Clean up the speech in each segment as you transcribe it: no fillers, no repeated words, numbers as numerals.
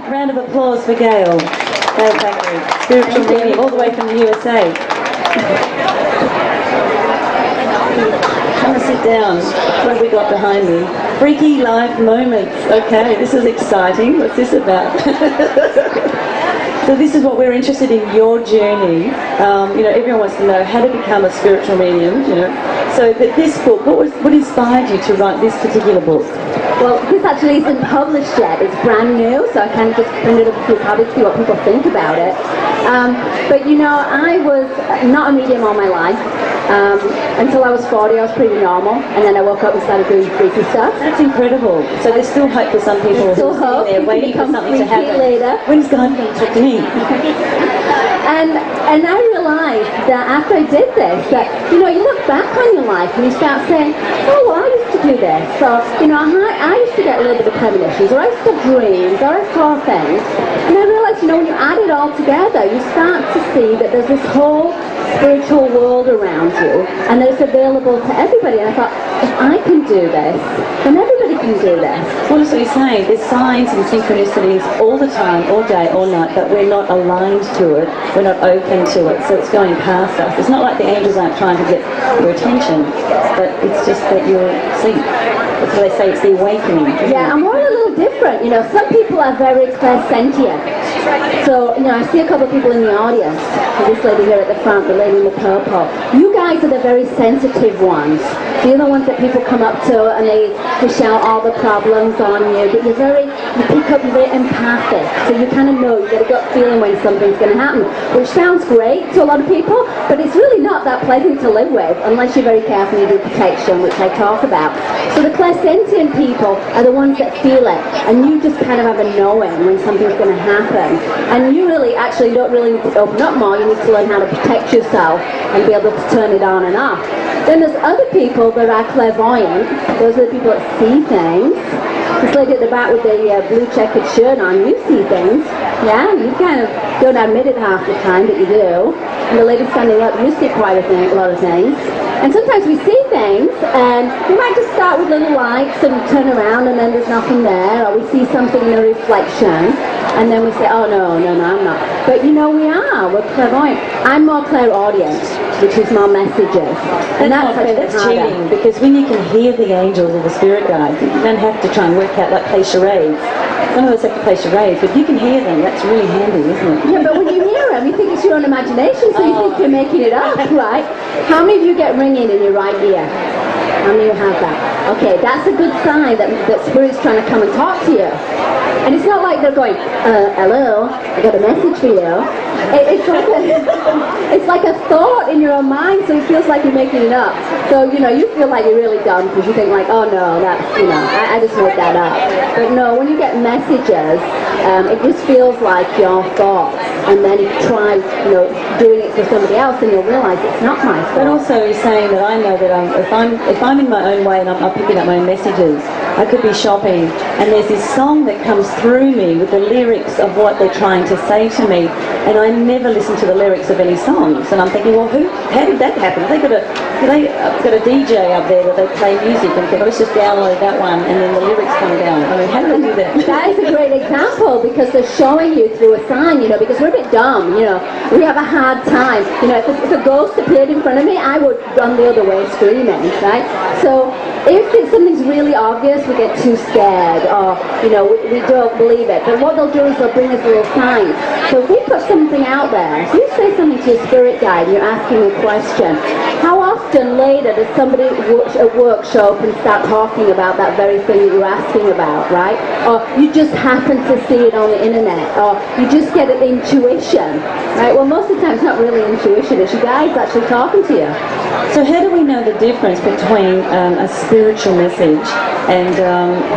round of applause for Gail. Gail Thackray, spiritual medium, all the way from the USA. Come and sit down. What have we got behind me? Freaky life moments. Okay, this is exciting. What's this about? So this is what we're interested in, your journey. Everyone wants to know how to become a spiritual medium, So, but this book, what inspired you to write this particular book? Well, this actually isn't published yet. It's brand new, so I kind of just printed up a few copies to see what people think about it. But I was not a medium all my life. Until I was 40, I was pretty normal, and then I woke up and started doing freaky stuff. That's incredible. So there's still hope for some people. There's still hope. They're waiting for something to happen later. When's God going to talk to me? And I realized that after I did this, that you look back on your life and you start saying, oh, well, I used to do this. So I used to get a little bit of premonitions, or I used to have dreams, or I saw things. And I realized, when you add it all together, you start to see that there's this whole spiritual world around you, and that it's available to everybody. And I thought, if I can do this, then everybody can do this. Well, that's what you're saying. There's signs and synchronicities all the time, all day, all night, but we're not aligned to it. We're not open to it, so it's going past us. It's not like the angels aren't trying to get your attention, but it's just that you're asleep. That's why they say it's the awakening. Yeah, and we're a little different. Some people are very clairsentient. So, I see a couple of people in the audience. This lady here at the front, the lady in the purple. You guys are the very sensitive ones. You're the ones that people come up to and they shout all the problems on you. But you pick up, you're very empathic. So you kind of know, you get a gut feeling when something's going to happen. Which sounds great to a lot of people, but it's really not that pleasant to live with unless you're very careful and you do protection, which I talk about. So the clairsentient people are the ones that feel it, and you just kind of have a knowing when something's going to happen. And you really actually don't really need to open up more. You need to learn how to protect yourself and be able to turn it on and off. Then there's other people that are clairvoyant. Those are the people that see things. This lady at the back with the blue checkered shirt on, you see things. Yeah, you kind of don't admit it half the time, but you do. And the lady standing up, you see quite a lot of things. And sometimes we see things, and we might just start with little lights and turn around, and then there's nothing there, or we see something in a reflection, and then we say, oh, no, I'm not. But we're clairvoyant. I'm more clairaudient, which is more messages. And that's cheating, because when you can hear the angels or the spirit guides, you don't have to try and work out, like play charades. Some of us have to play charades, but you can hear them. That's really handy, isn't it? Yeah, but when you hear them, you think it's your own imagination, so you think you're making it up, right? How many of you get ringing in your right ear? How many of you have that? Okay, that's a good sign that Spirit's trying to come and talk to you. And it's not like they're going, hello, I got a message for you. It's like a thought in your own mind, so it feels like you're making it up. So, you feel like you're really dumb because you think like, oh no, that's, I just made that up. But no, when you get messages, it just feels like your thoughts. And then if you try, doing it for somebody else, then you'll realize it's not my thought. But also you're saying that I know that if I'm in my own way and I'm picking up my own messages, I could be shopping and there's this song that comes through me with the lyrics of what they're trying to say to me, and I never listen to the lyrics of any songs, and I'm thinking, well, how did that happen? They've got a DJ up there that they play music and think, let's just download that one and then the lyrics come down. I mean, how do they do that? That is a great example, because they're showing you through a sign, because we're a bit dumb, we have a hard time. If a ghost appeared in front of me, I would run the other way screaming, right? So if something's really obvious, we get too scared, or we don't believe it. But what they'll do is they'll bring us little signs. So if we put something out there, if you say something to your spirit guide and you're asking a question, how often later does somebody at work show up and start talking about that very thing that you're asking about, right? Or you just happen to see it on the internet, or you just get an intuition, right? Well, most of the time it's not really intuition, it's your guides actually talking to you. So how do we know the difference between a spiritual message and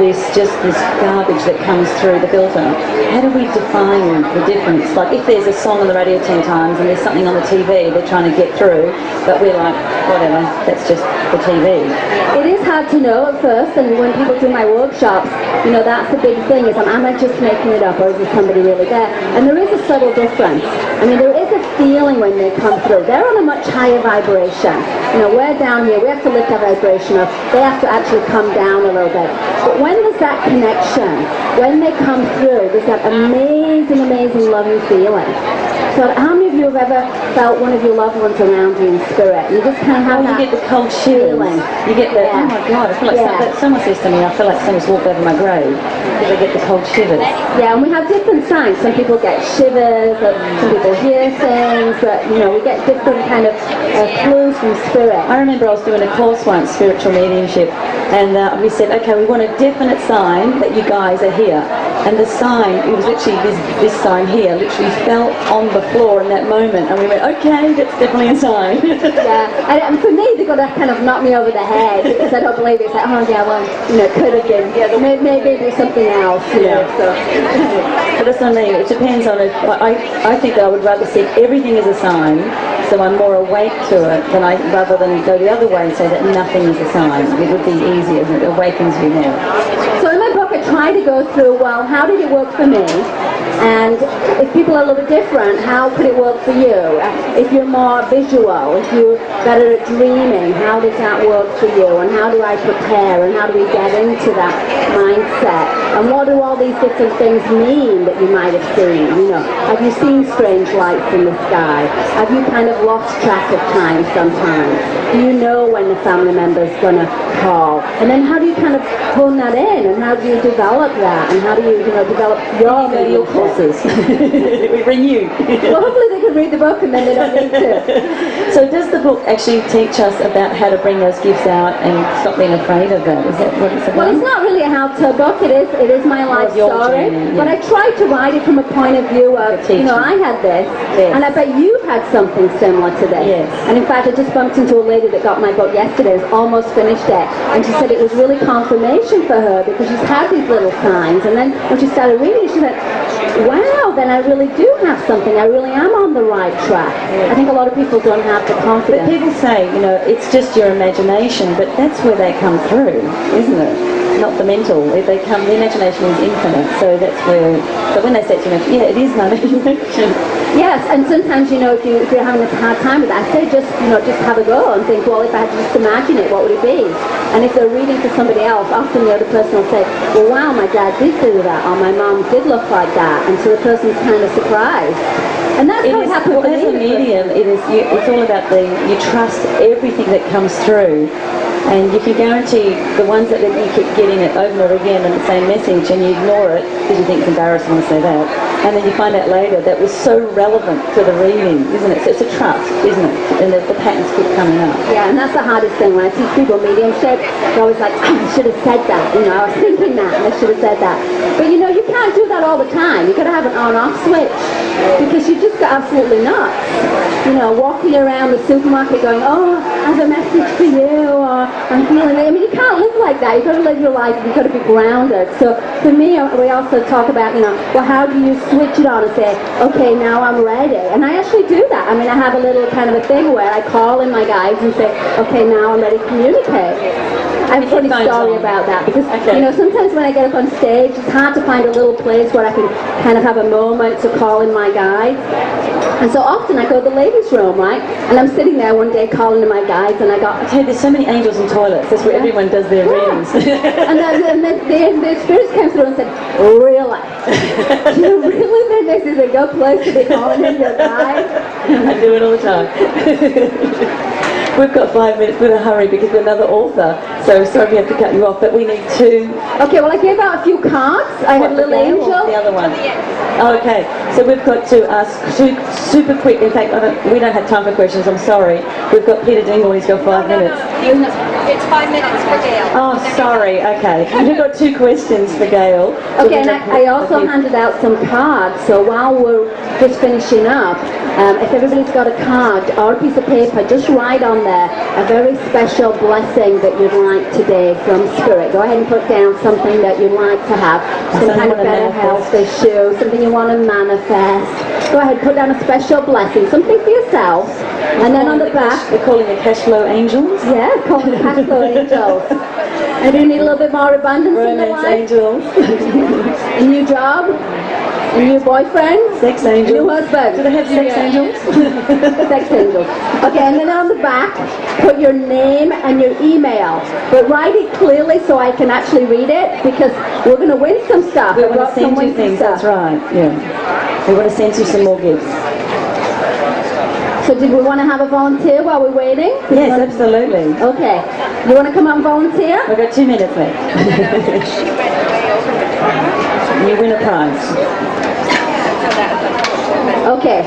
this garbage that comes through the filter? How do we define the difference? Like if there's a song on the radio 10 times and there's something on the TV they're trying to get through, but we're like, whatever, that's just the TV. It is hard to know at first, and when people do my workshops, you know, that's the big thing, is am I just making it up, or is there somebody really there? And there is a subtle difference. I mean, there is a feeling when they come through. They're on a much higher vibration. You know, we're down here, we have to lift our vibration up. They have to actually come down a little bit. But when there's that connection, when they come through, there's that amazing, amazing loving feeling. So how many of you have ever felt one of your loved ones around you in spirit? You just kind of have that you get the cold shivers. feeling. You get the, oh my God, I feel like someone says to me, I feel like someone's walked over my grave, because I get the cold shivers. Yeah, and we have different signs. Some people get shivers, some people hear things, but, you know, we get different kind of clues from spirit. I remember I was doing a course once, spiritual mediumship, and we said, okay, we want a definite sign that you guys are here. And the sign, it was literally this sign here, literally fell on the floor in that moment, and we went, okay, that's definitely a sign. Yeah, and for me, they've got to kind of knock me over the head, because I don't believe it. It's like, oh yeah, well, you know, it could have been, maybe there's something else, you know, so. But that's what I mean, it depends on it. I think that I would rather see everything as a sign, so I'm more awake to it, rather than go the other way and say that nothing is a sign. It would be easier, it awakens you more. So in my book, I try to go through, well, how did it work for me? And if people are a little bit different, how could it work for you? If you're more visual, if you're better at dreaming, how does that work for you? And how do I prepare? And how do we get into that mindset? And what do all these different things mean that you might have seen? You know, have you seen strange lights in the sky? Have you kind of lost track of time sometimes? Do you know when the family member's going to call? And then how do you kind of hone that in? And how do you develop that? And how do you, develop your courses? We renew. Well, hopefully they can read the book and then they don't need to. So does the book actually teach us about how to bring those gifts out and stop being afraid of it? Is that what it's about? Well, it's not really a how-to book. It is my life story. Journey, But I try to write it from a point of view of, I had this, and I bet you've had something similar to this. Yes. And in fact, I just bumped into a lady that got my book yesterday, has almost finished it, and she said it was really confirmation for her because she's had these little signs, and then when she started reading, she said, wow, then I really do have something. I really am on the right track. I think a lot of people don't have the confidence. But people say, it's just your imagination, but that's where they come through, isn't it? Not the mental. The imagination is infinite, so that's where. So when they say to me, it is my imagination. Yes, and sometimes, if you're having a hard time with that, I say just have a go and think, well, if I had to just imagine it, what would it be? And if they're reading for somebody else, often the other person will say, well, wow, my dad did do that, or my mom did look like that, and so the person's kind of surprised. And that's how it happens for me. As a medium, it's all about you trust everything that comes through. And you can guarantee the ones that you keep getting it over and over again and the same message, and you ignore it because you think it's embarrassing to say that, and then you find out later that was so relevant to the reading, isn't it? So it's a trust, isn't it? And the patterns keep coming up. Yeah, and that's the hardest thing. When I teach people mediumship, they're always like, I should have said that. I was thinking that, and I should have said that. But you can't do that all the time. You've got to have an on-off switch, because you just got absolutely nuts. Walking around the supermarket going, oh, I have a message for you, or I'm feeling it. I mean, you can't live like that. You've got to live your life. You've got to be grounded. So for me, we also talk about, well, how do you switch it on and say, okay, now I'm ready? And I actually do that. I mean, I have a little kind of a thing where I call in my guides and say, okay, now I'm ready to communicate. I have a funny story about that, because, sometimes when I get up on stage, it's hard to find a little place where I can kind of have a moment to call in my guides. And so often I go to the ladies' room, right? And I'm sitting there one day calling to my guides, and I got... Okay, there's so many angels in toilets. That's where everyone does their readings. And then the spirits came through and said, really? Do you really think this is a good place to be calling in your guides? I do it all the time. We've got 5 minutes. We're in a hurry because we're another author. So sorry we have to cut you off, but we need to... Okay, well, I gave out a few cards. I had a little angel. The other one. Oh, okay, so we've got to ask super quick. In fact, we don't have time for questions. I'm sorry. We've got Peter Dingle. He's got 5 minutes. It's 5 minutes for Gail. Oh, sorry. Okay. We've got 2 questions for Gail. Okay, and I also handed out some cards, so while we're just finishing up, if everybody's got a card or a piece of paper, just write on there a very special blessing that you'd like today from Spirit. Go ahead and put down something that you'd like to have, some kind of better health issue, something you want to manifest. Go ahead, put down a special blessing, something for yourself, and then on the back, We're calling the cash flow angels. yeah, call them cash flow angels. Maybe you need a little bit more abundance in your Romance life. angels. A new job, a new boyfriend, Sex a angels. new husband. Do they have sex angels? Sex angels. Okay, and then on the back, put your name and your email. But write it clearly so I can actually read it, because we're going to win some stuff. We I want brought to send some you win things, stuff. that's right. Yeah. We want to send you some more gifts. So did we want to have a volunteer while we're waiting? Yes, absolutely. Okay. You want to come and volunteer? We've got 2 minutes left. You win a prize. Okay.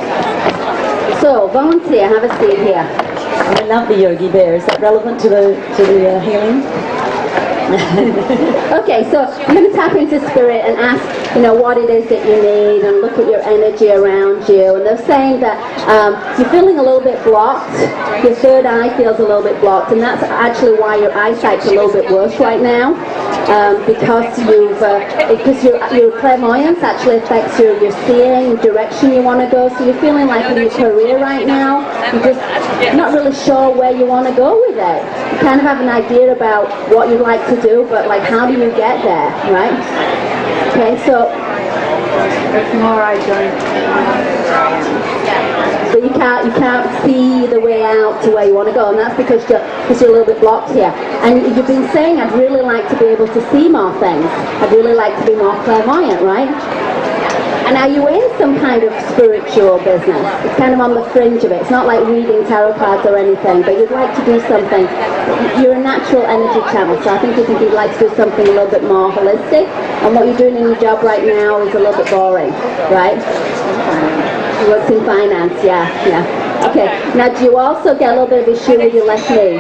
So, volunteer, have a seat here. I love the Yogi Bear. Is that relevant to the healing? Okay, so I'm going to tap into Spirit and ask, what it is that you need, and look at your energy around you. And they're saying that you're feeling a little bit blocked. Your third eye feels a little bit blocked, and that's actually why your eyesight's a little bit worse right now. Because your clairvoyance actually affects your seeing, direction you want to go. So you're feeling like in your career right now, you're just not really sure where you want to go with it. You kind of have an idea about what you'd like to do, but like, how do you get there, right? Okay, so More I don't. so you can't see the way out to where you want to go, and that's because you're a little bit blocked here. And you've been saying, I'd really like to be able to see more things. I'd really like to be more clairvoyant, right? And are you in some kind of spiritual business? It's kind of on the fringe of it. It's not like reading tarot cards or anything, but you'd like to do something. You're a natural energy channel, so I think you'd like to do something a little bit more holistic. And what you're doing in your job right now is a little bit boring, right? You work in finance, yeah. Okay, now do you also get a little bit of issue with your left knee?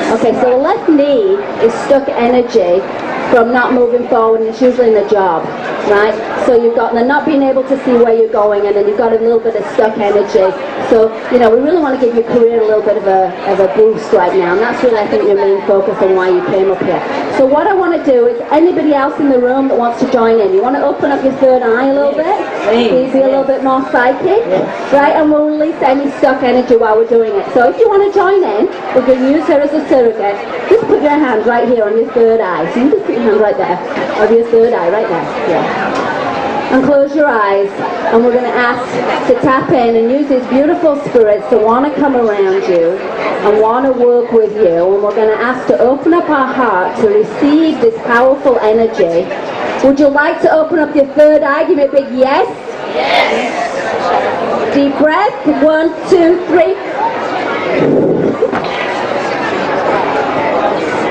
Okay, so the left knee is stuck energy from not moving forward, and it's usually in a job, right? So you've got the not being able to see where you're going, and then you've got a little bit of stuck energy. So, we really want to give your career a little bit of a boost right now, and that's really, I think, your main focus on why you came up here. So what I want to do is, anybody else in the room that wants to join in, you want to open up your third eye a little bit? Please. Be a little bit more psychic, right? And we'll release any stuck energy while we're doing it. So if you want to join in, we're going to use her as a surrogate. Just put your hand right here on your third eye. So you just put your hand right there, over your third eye, right there. Yeah. And close your eyes, and we're going to ask to tap in and use these beautiful spirits that want to come around you and want to work with you. And we're going to ask to open up our heart to receive this powerful energy. Would you like to open up your third eye? Give me a big yes. Yes. Deep breath. 1, 2, 3.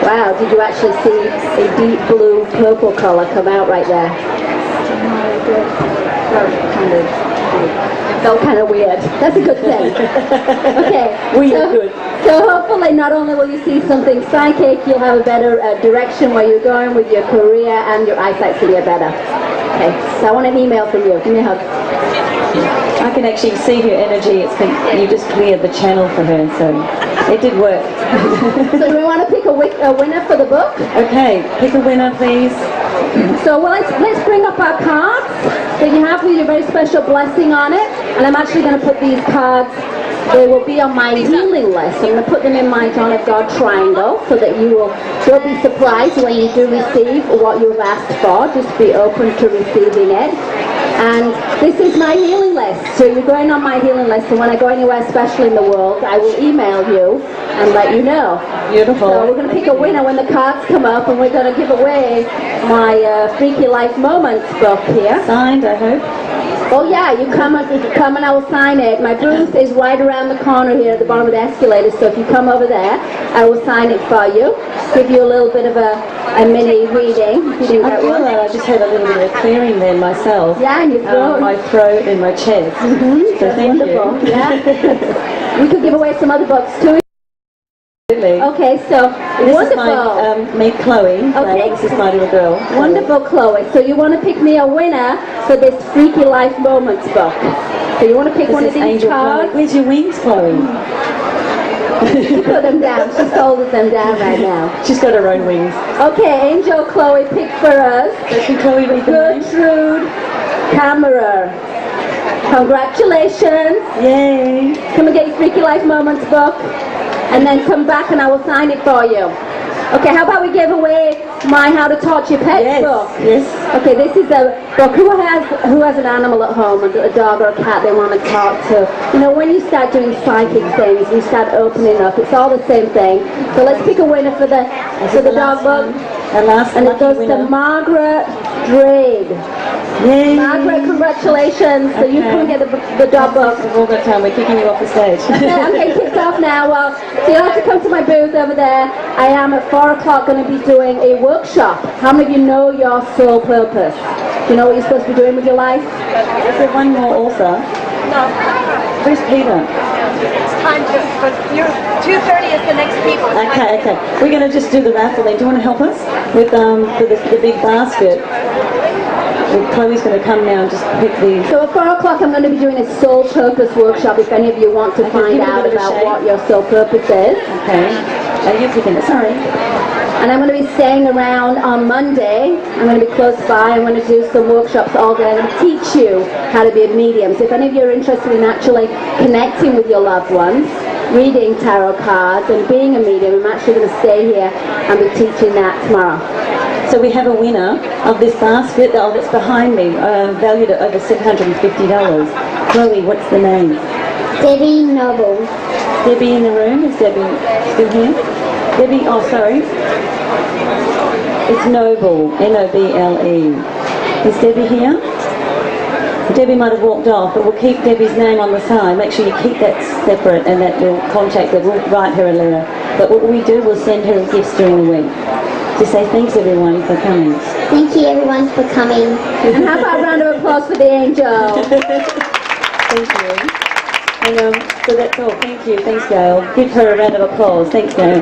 Wow, did you actually see a deep blue purple color come out right there? Felt kind of weird. That's a good thing. Okay. Good. So hopefully not only will you see something psychic, you'll have a better direction where you're going with your career, and your eyesight's going to get better. Okay, so I want an email from you. Give me a hug. I can actually see her energy. You just cleared the channel for her, so it did work. So do we want to pick a winner for the book? Okay, pick a winner, please. So let's bring up our cards that you have with your very special blessing on it. And I'm actually going to put these cards, they will be on my healing list. I'm going to put them in my John of God triangle so that you'll be surprised when you do receive what you've asked for. Just be open to receiving it. And this is my healing list. So you're going on my healing list, and when I go anywhere special in the world, I will email you and let you know. Beautiful. So we're going to pick a winner when the cards come up, and we're going to give away my Freaky Life Moments book here. Signed, I hope. Oh yeah, you come and I will sign it. My booth is right around the corner here at the bottom of the escalator, so if you come over there, I will sign it for you. Give you a little bit of a mini reading. If you didn't I get feel one. that I just had a little bit of clearing there myself. Yeah, and your throat. My throat and my chest. So That's thank wonderful. you. Yeah. We could give away some other books too. Absolutely. Okay, so This wonderful. is my, me, Chloe. Okay. This is my little girl. Wonderful, Chloe. So you want to pick me a winner for this Freaky Life Moments book. So you want to pick This one is of these Angel Chloe. cards? Where's your wings, Chloe? She put them down. She's folded them down right now. She's got her own wings. Okay, Angel Chloe, pick for us. So can Chloe read the name? Gertrude Camera. Congratulations. Yay. Come and get your Freaky Life Moments book. And then come back and I will sign it for you. Okay, how about we give away my How to Torture Your Pets book? Yes. Okay, this is a book. Who has an animal at home, a dog or a cat they want to talk to? You know, when you start doing psychic things, you start opening up. It's all the same thing. So let's pick a winner for the dog book. The last And it lucky goes winner. to Margaret Drade. Yay. Margaret, congratulations. So you Okay. come and get the dog book. We've all got time. We're kicking you off the stage. Okay, I'm getting kicked off now. Well, so you'll have to come to my booth over there. I am at 4 o'clock going to be doing a workshop. How many of you know your soul purpose? Do you know what you're supposed to be doing with your life? Is there one more also? No. Where's Peter? It's time to, but you're, 2:30 is the next people. It's Okay, okay. We're going to just do the raffle then. Do you want to help us with for the big basket? Chloe's going to come now and just pick the... So at 4 o'clock I'm going to be doing a soul purpose workshop if any of you want to find give it a out bit of a about shake. what your soul purpose is. Okay. You're picking it. Sorry. And I'm going to be staying around on Monday. I'm going to be close by. I'm going to do some workshops all day. I'm going to teach you how to be a medium. So if any of you are interested in actually connecting with your loved ones, reading tarot cards and being a medium, I'm actually going to stay here and be teaching that tomorrow. So we have a winner of this basket that's behind me, valued at over $750. Chloe, what's the name? Debbie Noble. Debbie in the room? Is Debbie still here? Debbie, oh sorry. It's Noble, N-O-B-L-E. Is Debbie here? Debbie might have walked off, but we'll keep Debbie's name on the side. Make sure you keep that separate and that we'll contact her, we'll write her a letter. But what we do, we'll send her gifts during the week. To say thanks everyone for coming. Thank you everyone for coming. And how about a round of applause for the angel? Thank you. And so that's all. Thank you. Thanks, Gail. Give her a round of applause. Thanks, Gail.